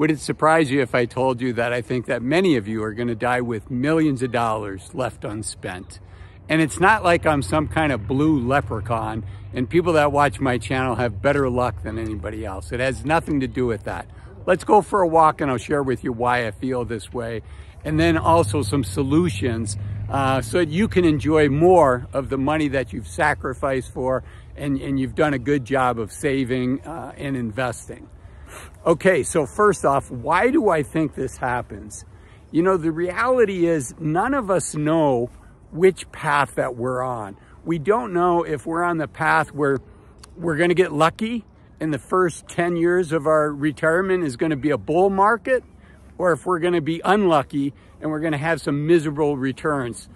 Would it surprise you if I told you that I think that many of you are going to die with millions of dollars left unspent? And it's not like I'm some kind of blue leprechaun and people that watch my channel have better luck than anybody else. It has nothing to do with that. Let's go for a walk and I'll share with you why I feel this way. And then also some solutions so that you can enjoy more of the money that you've sacrificed for and you've done a good job of saving and investing. Okay, so first off, why do I think this happens? You know, the reality is none of us know which path that we're on. We don't know if we're on the path where we're going to get lucky and the first 10 years of our retirement is going to be a bull market, or if we're going to be unlucky and we're going to have some miserable returns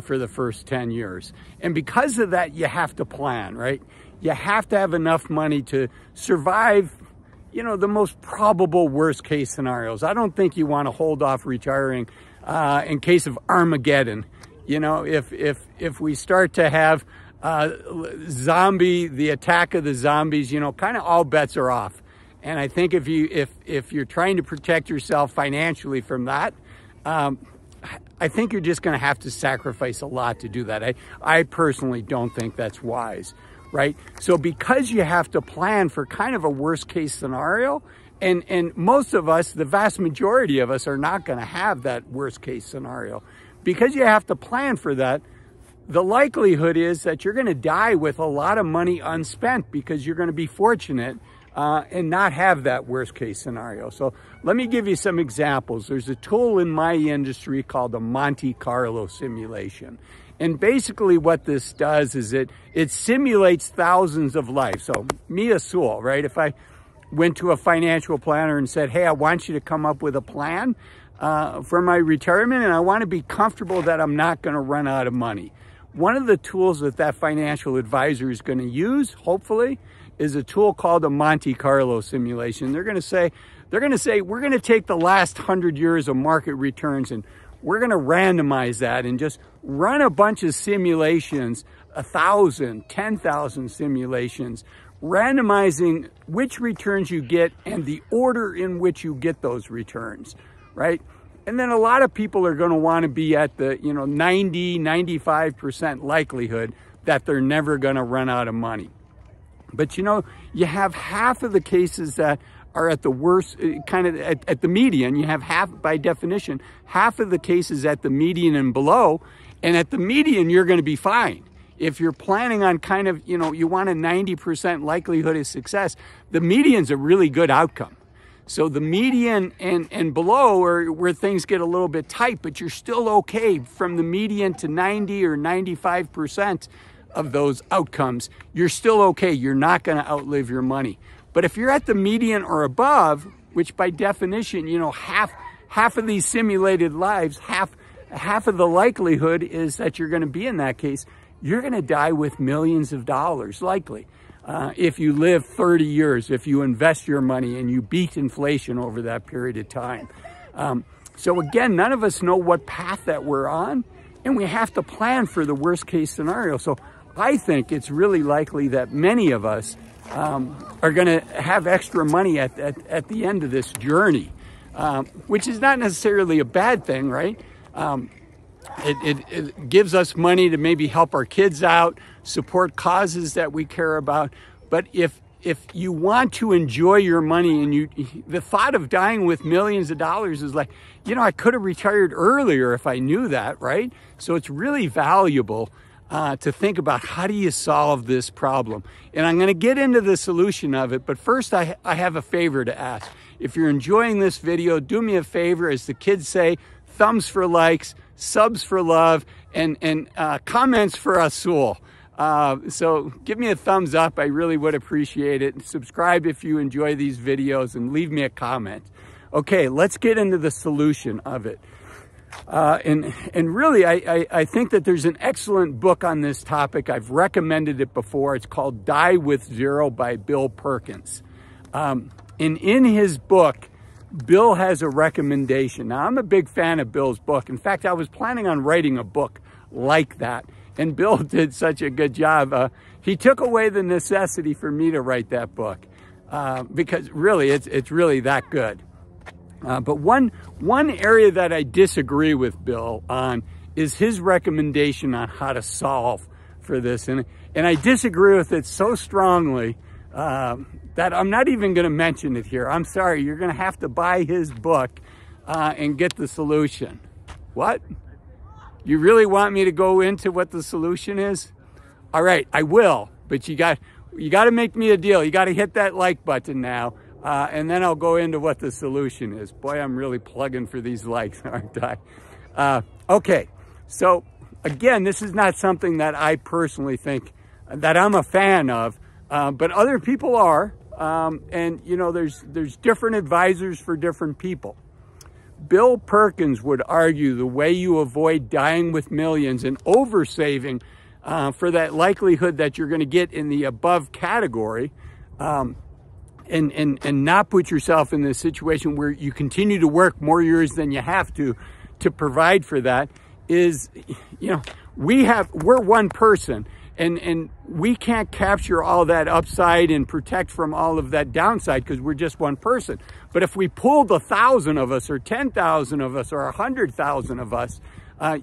for the first 10 years. And because of that, you have to plan, right? You have to have enough money to survive, you know, the most probable worst case scenarios. I don't think you want to hold off retiring in case of Armageddon. You know, if we start to have the attack of the zombies, you know, kind of all bets are off. And I think if you're trying to protect yourself financially from that, I think you're just going to have to sacrifice a lot to do that. I personally don't think that's wise, right? So because you have to plan for kind of a worst case scenario, and most of us, the vast majority of us, are not going to have that worst case scenario. Because you have to plan for that, the likelihood is that you're going to die with a lot of money unspent because you're going to be fortunate and not have that worst case scenario. So let me give you some examples. There's a tool in my industry called the Monte Carlo simulation. And basically what this does is it simulates thousands of lives. So me, Azul, right? If I went to a financial planner and said, hey, I want you to come up with a plan for my retirement, and I want to be comfortable that I'm not going to run out of money. One of the tools that financial advisor is going to use, hopefully, is a tool called the Monte Carlo simulation. They're going to say, we're going to take the last 100 years of market returns and we're going to randomize that and just run a bunch of simulations, 1,000, 10,000 simulations, randomizing which returns you get and the order in which you get those returns, right? And then a lot of people are going to want to be at the, 90, 95% likelihood that they're never going to run out of money. But you have half of the cases that are at the worst, kind of at the median. You have half, by definition, half of the cases at the median and below. And at the median, you're going to be fine. If you're planning on kind of, you want a 90% likelihood of success, the median's a really good outcome. So the median and below are where things get a little bit tight, but you're still okay from the median to 90 or 95% of those outcomes. You're still okay. You're not going to outlive your money. But if you're at the median or above, which by definition, half of these simulated lives, half of the likelihood is that you're going to be in that case, you're going to die with millions of dollars, likely. If you live 30 years, if you invest your money and you beat inflation over that period of time. So again, none of us know what path that we're on, and we have to plan for the worst case scenario. So I think it's really likely that many of us are going to have extra money at the end of this journey, which is not necessarily a bad thing, right? It gives us money to maybe help our kids out, support causes that we care about. But if you want to enjoy your money and the thought of dying with millions of dollars is like, I could have retired earlier if I knew that, right? So it's really valuable to think about how do you solve this problem. And I'm going to get into the solution of it. But first, I have a favor to ask. If you're enjoying this video, do me a favor, as the kids say, thumbs for likes, subs for love, and comments for Azul. So give me a thumbs up. I really would appreciate it. And subscribe if you enjoy these videos and leave me a comment. Okay, let's get into the solution of it. And really, I think that there's an excellent book on this topic. I've recommended it before. It's called Die with Zero by Bill Perkins. And in his book, Bill has a recommendation. Now, I'm a big fan of Bill's book. In fact, I was planning on writing a book like that. And Bill did such a good job. He took away the necessity for me to write that book because really, it's really that good. But one area that I disagree with Bill on is his recommendation on how to solve for this. And I disagree with it so strongly that I'm not even going to mention it here. I'm sorry, you're going to have to buy his book and get the solution. What? You really want me to go into what the solution is? All right, I will, but you got to make me a deal. You got to hit that like button now, and then I'll go into what the solution is. Boy, I'm really plugging for these likes, aren't I? Okay, so again, this is not something that I personally think that I'm a fan of, but other people are, and you know, there's different advisors for different people. Bill Perkins would argue the way you avoid dying with millions and oversaving for that likelihood that you're going to get in the above category, and not put yourself in the situation where you continue to work more years than you have to provide for that, is, you know, we're one person, and we can't capture all that upside and protect from all of that downside because we're just one person. But if we pulled 1,000 of us or 10,000 of us or 100,000 of us,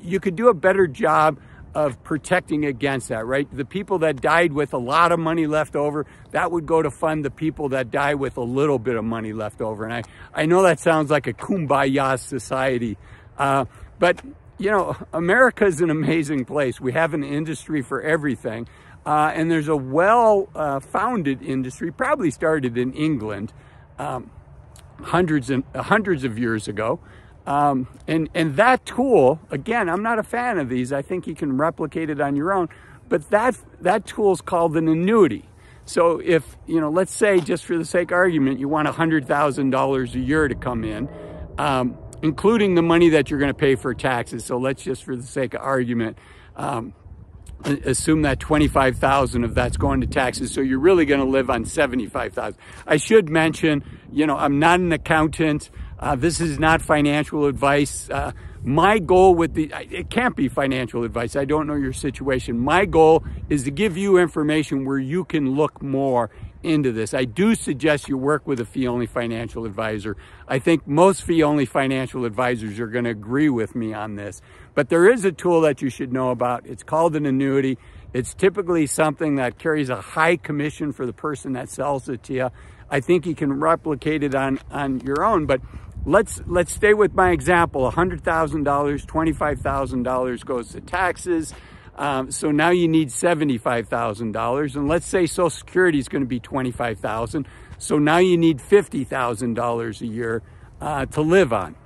you could do a better job of protecting against that, right? The people that died with a lot of money left over, that would go to fund the people that die with a little bit of money left over. And I know that sounds like a kumbaya society, but you know, America is an amazing place. We have an industry for everything. And there's a well-founded industry, probably started in England hundreds of years ago. And that tool, again, I'm not a fan of these. I think you can replicate it on your own. But that tool is called an annuity. So if, you know, let's say, just for the sake of argument, you want $100,000 a year to come in, including the money that you're going to pay for taxes. So let's just, for the sake of argument, assume that 25,000 of that's going to taxes. So you're really going to live on 75,000. I should mention, you know, I'm not an accountant. This is not financial advice. My goal with it can't be financial advice. I don't know your situation. My goal is to give you information where you can look more into this. I do suggest you work with a fee-only financial advisor. I think most fee-only financial advisors are going to agree with me on this. But there is a tool that you should know about. It's called an annuity. It's typically something that carries a high commission for the person that sells it to you. I think you can replicate it on your own, but let's stay with my example. $100,000, $25,000 goes to taxes. So now you need $75,000, and let's say Social Security is going to be $25,000. So now you need $50,000 a year to live on.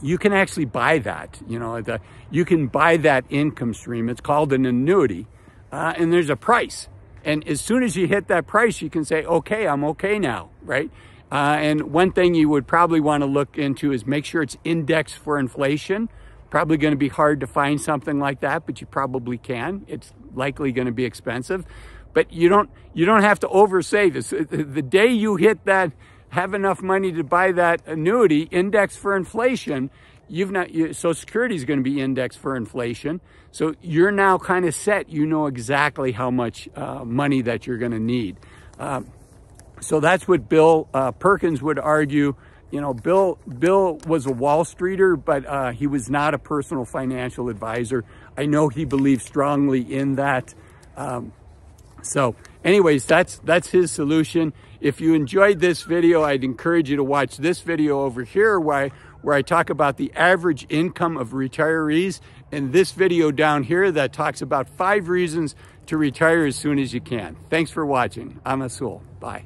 You can actually buy that. You know, you can buy that income stream. It's called an annuity, and there's a price. And as soon as you hit that price, you can say, okay, I'm okay now, right? And one thing you would probably want to look into is make sure it's indexed for inflation. Probably going to be hard to find something like that, but you probably can. It's likely going to be expensive, but you don't have to oversave. The day you hit that, have enough money to buy that annuity indexed for inflation, Social Security is going to be indexed for inflation. So you're now kind of set. You know exactly how much money that you're going to need. So that's what Bill Perkins would argue. You know, Bill was a Wall Streeter, but he was not a personal financial advisor. I know he believes strongly in that. So anyways, that's his solution. If you enjoyed this video, I'd encourage you to watch this video over here where I talk about the average income of retirees, and this video down here that talks about 5 reasons to retire as soon as you can. Thanks for watching. I'm Azul. Bye.